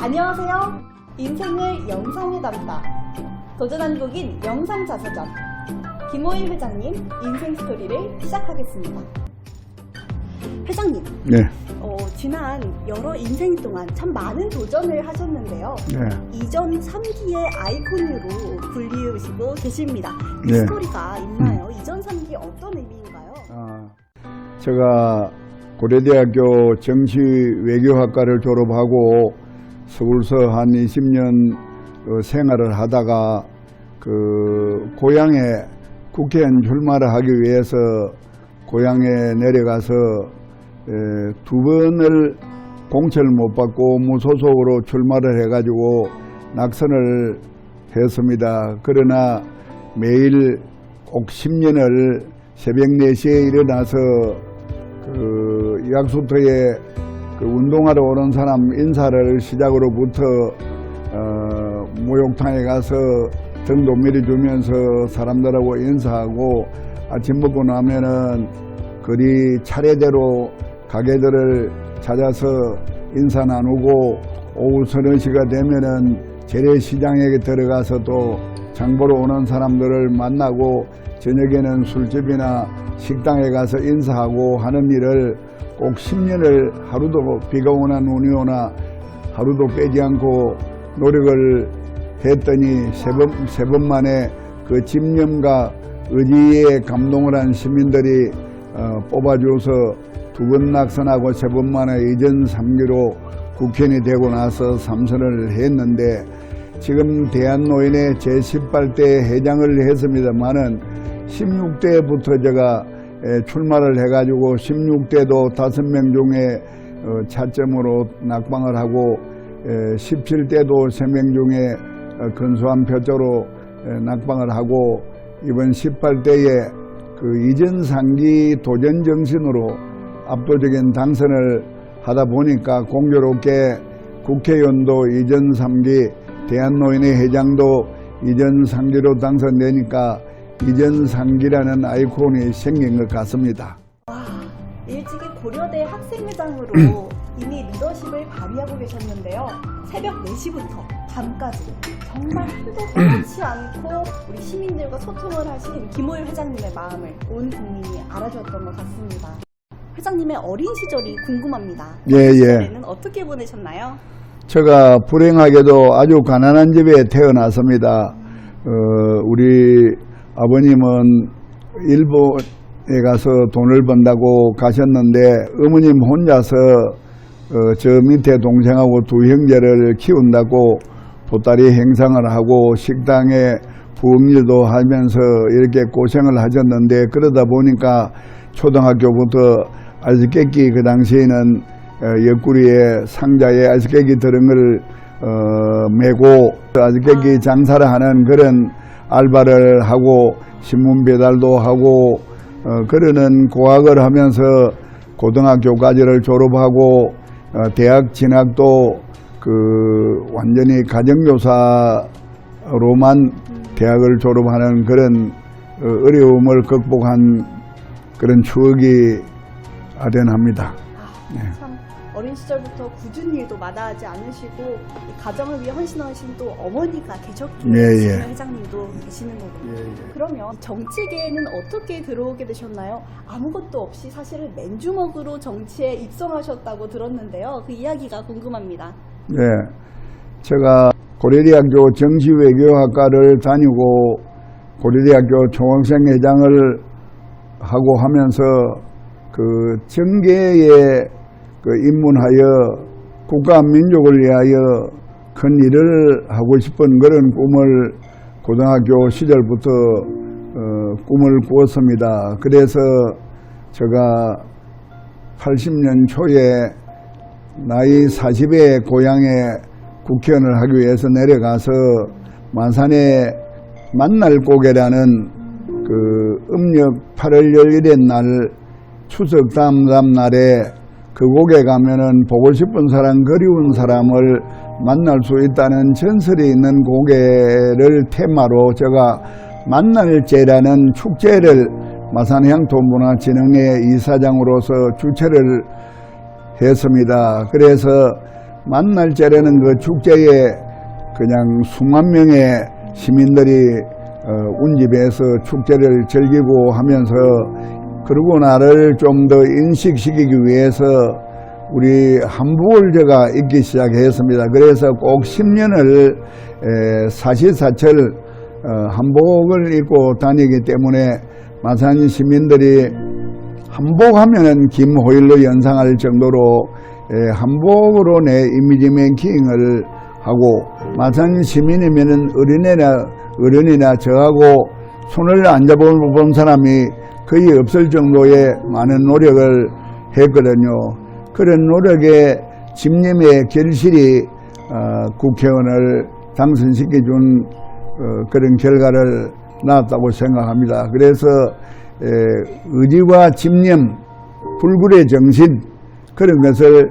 안녕하세요. 인생을 영상에 담다 도전한국인 영상자서전 김호일 회장님 인생 스토리를 시작하겠습니다. 회장님, 네. 지난 여러 인생 동안 참 많은 도전을 하셨는데요. 네. 이전 3기의 아이콘으로 불리우시고 계십니다. 이 네. 스토리가 있나요? 이전 3기 어떤 의미인가요? 제가 고려대학교 정치외교학과를 졸업하고 서울서 한 20년 생활을 하다가 고향에 국회의원 출마를 하기 위해서 고향에 내려가서 두 번을 공천을 못 받고 무소속으로 출마를 해가지고 낙선을 했습니다. 그러나 매일 꼭 10년을 새벽 4시에 일어나서 약수터에 운동하러 오는 사람 인사를 시작으로부터 목욕탕에 가서 등도 밀어주면서 사람들하고 인사하고 아침 먹고 나면은 거리 차례대로 가게들을 찾아서 인사 나누고 오후 서너 시가 되면은 재래시장에 들어가서 또 장보러 오는 사람들을 만나고 저녁에는 술집이나 식당에 가서 인사하고 하는 일을 꼭 10년을 하루도 비가 오나 눈이 오나 하루도 빼지 않고 노력을 했더니 세 번 만에 그 집념과 의지에 감동을 한 시민들이 뽑아줘서 두 번 낙선하고 세 번 만에 이전 3기로 국회의원이 되고 나서 3선을 했는데 지금 대한노인의 제18대 회장을 했습니다만은 16대부터 제가 출마를 해가지고 16대도 5명 중에 차점으로 낙방을 하고 17대도 3명 중에 근소한 표자로 낙방을 하고 이번 18대에 이전 3기 도전 정신으로 압도적인 당선을 하다 보니까 공교롭게 국회의원도 이전 3기 대한노인의 회장도 이전 3기로 당선되니까 이전 3기라는 아이콘이 생긴 것 같습니다. 와, 일찍이 고려대 학생회장으로 이미 리더십을 발휘하고 계셨는데요. 새벽 4시부터 밤까지 정말 한도 떠나지 않고 우리 시민들과 소통을 하신 김호일 회장님의 마음을 온 국민이 알아주었던 것 같습니다. 회장님의 어린 시절이 궁금합니다. 예. 시절에는 어떻게 보내셨나요? 제가 불행하게도 아주 가난한 집에 태어났습니다. 우리 아버님은 일본에 가서 돈을 번다고 가셨는데 어머님 혼자서 저 밑에 동생하고 두 형제를 키운다고 보따리 행상을 하고 식당에 부엌일도 하면서 이렇게 고생을 하셨는데 그러다 보니까 초등학교부터 알스깨끼 그 당시에는 옆구리에 상자에 알스깨끼 들은 걸 메고 알스깨끼 장사를 하는 그런 알바를 하고 신문 배달도 하고 그러는 고학을 하면서 고등학교까지를 졸업하고 대학 진학도 완전히 가정교사로만 대학을 졸업하는 그런 어려움을 극복한 그런 추억이 아련합니다. 참 어린 시절부터 굳은 일도 마다하지 않으시고 이 가정을 위해 헌신하신 또 어머니가 계셨기에 지금 회장님도 계시는 거군요. 그러면 정치계에는 어떻게 들어오게 되셨나요? 아무것도 없이 사실은 맨주먹으로 정치에 입성하셨다고 들었는데요. 그 이야기가 궁금합니다. 네, 제가 고려대학교 정치외교학과를 다니고 고려대학교 총학생회장을 하고 하면서 정계에 입문하여 국가 민족을 위하여 큰 일을 하고 싶은 그런 꿈을 고등학교 시절부터 꿈을 꾸었습니다. 그래서 제가 80년 초에 나이 40에 고향에 국회의원을 하기 위해서 내려가서 마산에 만날고개라는 그 음력 8월 열일의 날 추석 다음 날에 그곳에 가면은 보고 싶은 사람, 그리운 사람을 만날 수 있다는 전설이 있는 고개를 테마로 제가 만날제라는 축제를 마산향토문화진흥회 이사장으로서 주최를 했습니다. 그래서 만날제라는 그 축제에 그냥 수만 명의 시민들이 운집에서 축제를 즐기고 하면서 그리고 나를 좀 더 인식시키기 위해서 우리 한복을 제가 입기 시작했습니다. 그래서 꼭 10년을 사시사철 한복을 입고 다니기 때문에 마산 시민들이 한복하면은 김호일로 연상할 정도로 한복으로 내 이미지 메이킹을 하고 마산 시민이면은 어른이나 저하고 손을 안 잡아본 사람이 거의 없을 정도의 많은 노력을 했거든요. 그런 노력에 집님의 결실이 국회의원을 당선시켜준 그런 결과를 낳았다고 생각합니다. 그래서 의지와 집념, 불굴의 정신 그런 것을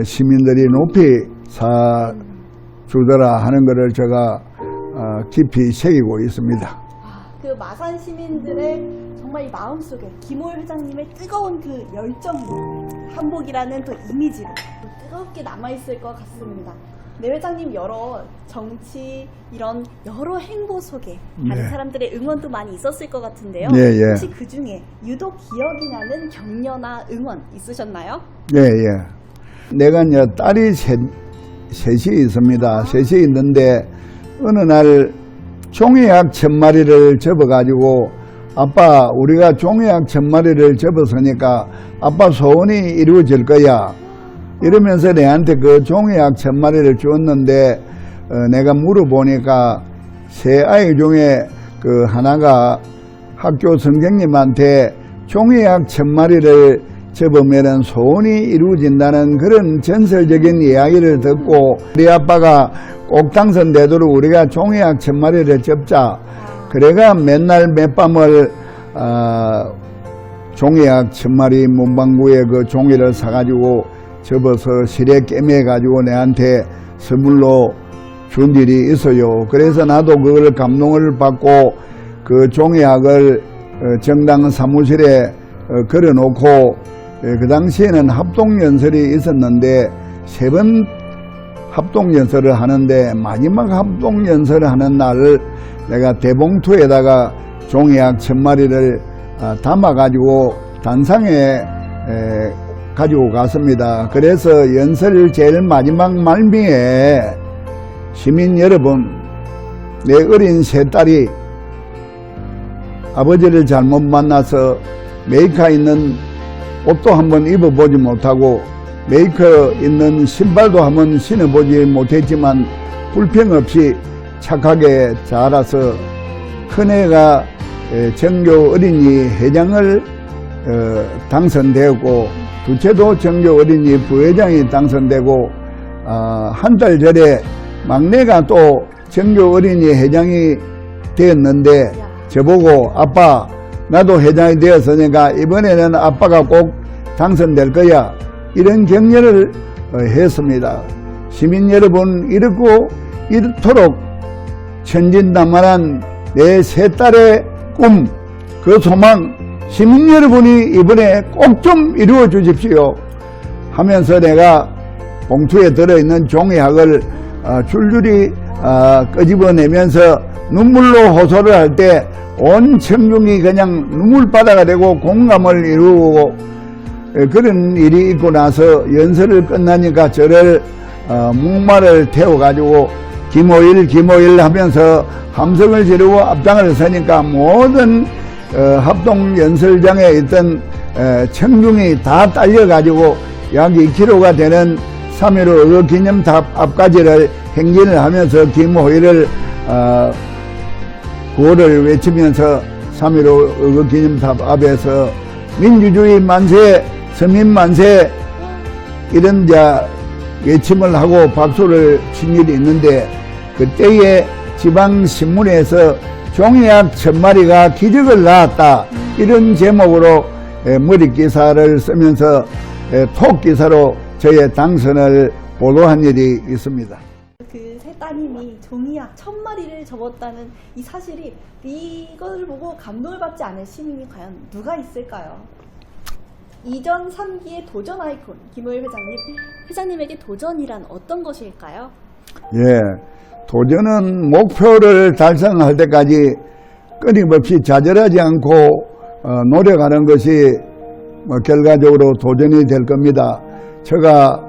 시민들이 높이 사주더라 하는 것을 제가 깊이 새기고 있습니다. 그 마산 시민들의 정말 이 마음속에 김호일 회장님의 뜨거운 그 열정, 한복이라는 또 이미지로 또 뜨겁게 남아있을 것 같습니다. 네, 회장님 여러 정치 이런 여러 행보 속에 다른 사람들의 응원도 많이 있었을 것 같은데요. 혹시 그 중에 유독 기억이 나는 격려나 응원 있으셨나요? 내가 이제 딸이 셋이 있습니다. 셋이 있는데 어느 날 종이약 1000마리를 접어가지고 아빠 우리가 종이약 1000마리를 접었으니까 아빠 소원이 이루어질 거야 이러면서 내한테 그 종이약 1000마리를 주었는데 내가 물어보니까 세 아이 중에 그 하나가 학교 선생님한테 종이약 1000마리를 접으면 소원이 이루어진다는 그런 전설적인 이야기를 듣고 우리 아빠가 꼭 당선되도록 우리가 종이약 1000마리를 접자. 그래가 맨날 맨밤을 종이약 1000마리 문방구에 그 종이를 사가지고 접어서 실에 깨매가지고 내한테 선물로 준 일이 있어요. 그래서 나도 그걸 감동을 받고 그 종이약을 정당 사무실에 걸어놓고 그 당시에는 합동연설이 있었는데 3번 합동연설을 하는데 마지막 합동연설을 하는 날을 내가 대봉투에다가 종이약 1000마리를 담아가지고 단상에 가지고 갔습니다. 그래서 연설 제일 마지막 말미에 시민 여러분, 내 어린 세 딸이 아버지를 잘못 만나서 메이커 있는 옷도 한번 입어보지 못하고 메이커 있는 신발도 한번 신어보지 못했지만 불평 없이 착하게 자라서 큰애가 정교 어린이 회장을 당선되었고 둘째도 정교 어린이 부회장이 당선되고 한 달 전에 막내가 또 정교 어린이 회장이 되었는데 저보고 아빠 나도 회장이 되었으니까 이번에는 아빠가 꼭 당선될 거야 이런 격려를 했습니다. 시민 여러분 이렇도록 천진난만한 내 세 딸의 꿈, 그 소망 시민 여러분이 이번에 꼭 좀 이루어 주십시오 하면서 내가 봉투에 들어있는 종이약을 줄줄이 끄집어내면서 눈물로 호소를 할 때 온 청중이 그냥 눈물바다가 되고 공감을 이루고 그런 일이 있고 나서 연설을 끝나니까 저를 목마를 태워가지고 김호일 하면서 함성을 지르고 앞장을 서니까 모든 합동연설장에 있던 청중이 다 딸려가지고 약 2km가 되는 3.15 의거기념탑 앞까지를 행진을 하면서 김호일을 구호를 외치면서 3.15 의거기념탑 앞에서 민주주의 만세, 서민 만세 이런 외침을 하고 박수를 친 일이 있는데 그때에 지방신문에서 종이약 1000마리가 기적을 낳았다, 이런 제목으로 머릿기사를 쓰면서 톡기사로 저의 당선을 보도한 일이 있습니다. 그 세 따님이 종이약 1000마리를 접었다는 이 사실이, 이걸 보고 감동을 받지 않을 시민이 과연 누가 있을까요? 이전 3기의 도전 아이콘 김호일 회장님, 회장님에게 도전이란 어떤 것일까요? 예, 도전은 목표를 달성할 때까지 끊임없이 좌절하지 않고 노력하는 것이 결과적으로 도전이 될 겁니다. 제가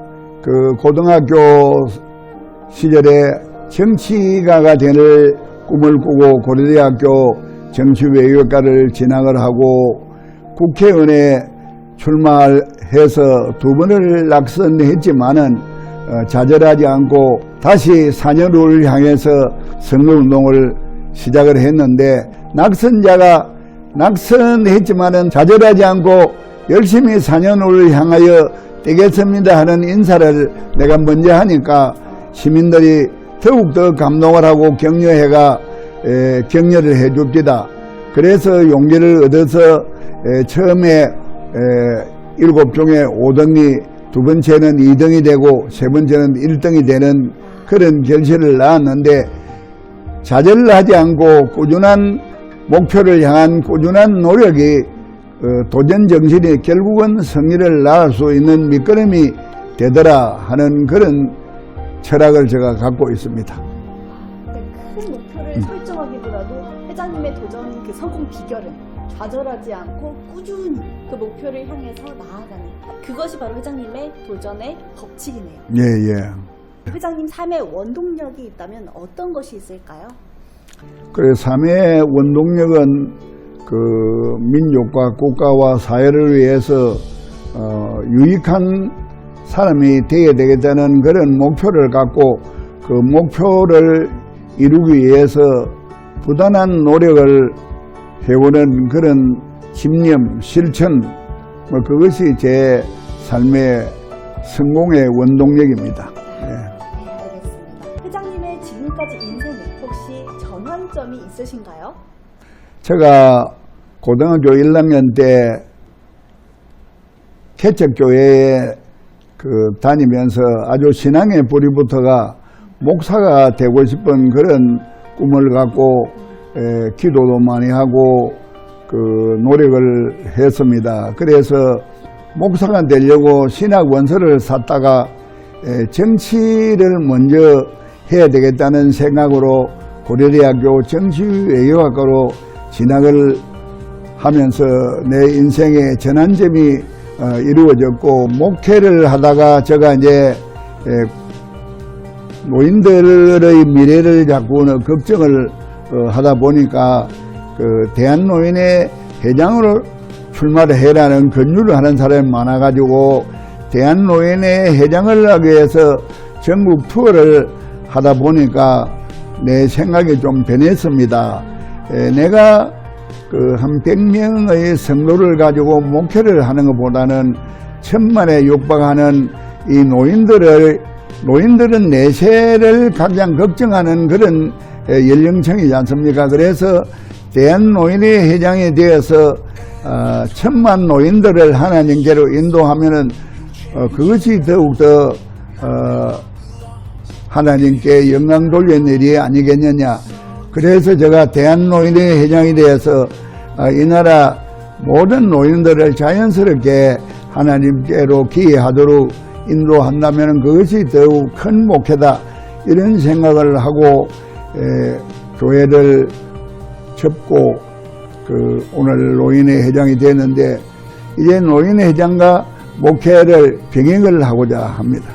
그 고등학교 시절에 정치가가 될 꿈을 꾸고 고려대학교 정치외교과를 진학을 하고 국회의원에 출마해서 2번을 낙선했지만은 좌절하지 않고 다시 4년 후를 향해서 선거운동을 시작을 했는데, 낙선자가 낙선했지만은 좌절하지 않고 열심히 4년 후를 향하여 뛰겠습니다 하는 인사를 내가 먼저 하니까 시민들이 더욱더 감동을 하고 격려를 해줍니다. 그래서 용기를 얻어서 처음에 7중에 5등이, 2번째는 2등이 되고 3번째는 1등이 되는 그런 결실을 낳았는데, 좌절을 하지 않고 꾸준한 목표를 향한 꾸준한 노력이 도전 정신이 결국은 승리를 낳을 수 있는 밑거름이 되더라 하는 그런 철학을 제가 갖고 있습니다. 큰 목표를 설정하기보다도 회장님의 도전 그 성공 비결은 좌절하지 않고 꾸준히 그 목표를 향해서 나아가는, 그것이 바로 회장님의 도전의 법칙이네요. 예. 회장님 삶의 원동력이 있다면 어떤 것이 있을까요? 그래, 삶의 원동력은 그 민족과 국가와 사회를 위해서 유익한 사람이 되어야 되겠다는 그런 목표를 갖고 그 목표를 이루기 위해서 부단한 노력을 해오는 그런 집념, 실천, 그것이 제 삶의 성공의 원동력입니다. 네, 알겠습니다. 회장님의 지금까지 인생에 혹시 전환점이 있으신가요? 제가 고등학교 1학년 때 개척교회에 다니면서 아주 신앙의 불이 붙어가 목사가 되고 싶은 그런 꿈을 갖고 기도도 많이 하고 노력을 했습니다. 그래서 목사가 되려고 신학 원서를 샀다가 정치를 먼저 해야 되겠다는 생각으로 고려대학교 정치외교학과로 진학을 하면서 내 인생의 전환점이 이루어졌고, 목회를 하다가 제가 이제 노인들의 미래를 자꾸 걱정을 하다 보니까 대한노인의 회장으로 출마를 해라는 권유를 하는 사람이 많아가지고 대한노인의 회장을 하기 위해서 전국 투어를 하다 보니까 내 생각이 좀 변했습니다. 내가 한 100명의 성도를 가지고 목회를 하는 것보다는 1000만에 육박하는 이 노인들은 내세를 가장 걱정하는 그런 연령층이지 않습니까? 그래서 대한노인의 회장이 되어서 1000만 노인들을 하나님께로 인도하면은 그것이 더욱더 하나님께 영광 돌리는 일이 아니겠느냐. 그래서 제가 대한노인의 회장이 되어서 이 나라 모든 노인들을 자연스럽게 하나님께로 기회하도록 인도한다면 그것이 더욱 큰 목회다, 이런 생각을 하고 교회를 접고 오늘 노인의 회장이 되는데, 이제 노인의 회장과 목회를 병행을 하고자 합니다.